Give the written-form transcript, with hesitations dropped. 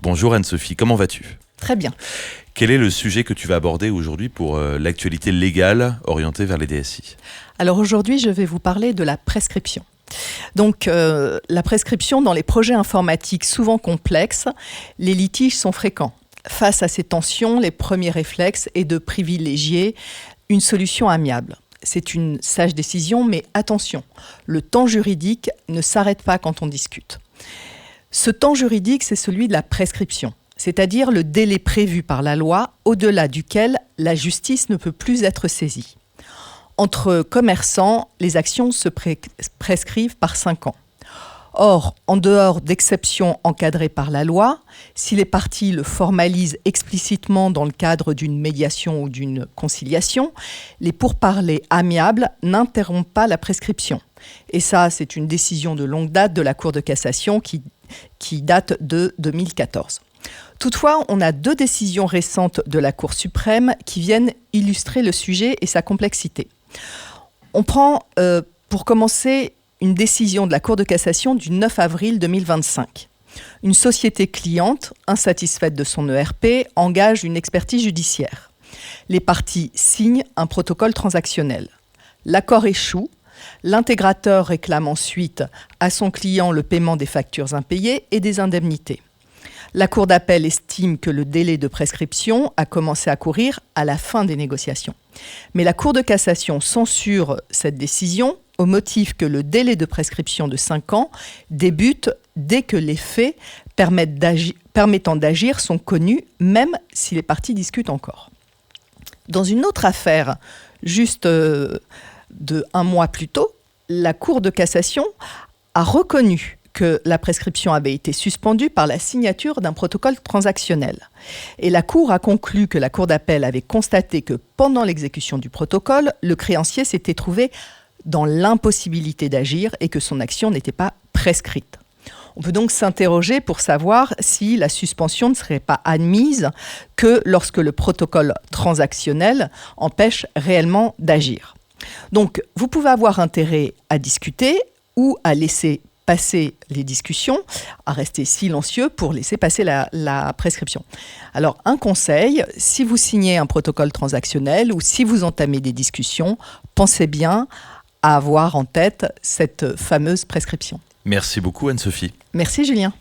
Bonjour Anne-Sophie, comment vas-tu ? Très bien. Quel est le sujet que tu vas aborder aujourd'hui pour l'actualité légale orientée vers les DSI ? Alors aujourd'hui, je vais vous parler de la prescription. Donc la prescription dans les projets informatiques souvent complexes, les litiges sont fréquents. Face à ces tensions, les premiers réflexes est de privilégier une solution amiable. C'est une sage décision, mais attention, le temps juridique ne s'arrête pas quand on discute. Ce temps juridique, c'est celui de la prescription, c'est-à-dire le délai prévu par la loi au-delà duquel la justice ne peut plus être saisie. Entre commerçants, les actions se prescrivent par 5 ans. Or, en dehors d'exceptions encadrées par la loi, si les parties le formalisent explicitement dans le cadre d'une médiation ou d'une conciliation, les pourparlers amiables n'interrompent pas la prescription. Et ça, c'est une décision de longue date de la Cour de cassation qui date de 2014. Toutefois, on a 2 décisions récentes de la Cour suprême qui viennent illustrer le sujet et sa complexité. On prend, pour commencer, une décision de la Cour de cassation du 9 avril 2025. Une société cliente, insatisfaite de son ERP, engage une expertise judiciaire. Les parties signent un protocole transactionnel. L'accord échoue. L'intégrateur réclame ensuite à son client le paiement des factures impayées et des indemnités. La Cour d'appel estime que le délai de prescription a commencé à courir à la fin des négociations. Mais la Cour de cassation censure cette décision au motif que le délai de prescription de 5 ans débute dès que les faits permettant d'agir sont connus, même si les parties discutent encore. Dans une autre affaire, juste de 1 mois plus tôt, la Cour de cassation a reconnu que la prescription avait été suspendue par la signature d'un protocole transactionnel. Et la Cour a conclu que la Cour d'appel avait constaté que pendant l'exécution du protocole, le créancier s'était trouvé dans l'impossibilité d'agir et que son action n'était pas prescrite. On peut donc s'interroger pour savoir si la suspension ne serait pas admise que lorsque le protocole transactionnel empêche réellement d'agir. Donc, vous pouvez avoir intérêt à discuter ou à laisser passer les discussions, à rester silencieux pour laisser passer la prescription. Alors, un conseil, si vous signez un protocole transactionnel ou si vous entamez des discussions, pensez bien à avoir en tête cette fameuse prescription. Merci beaucoup Anne-Sophie. Merci Julien.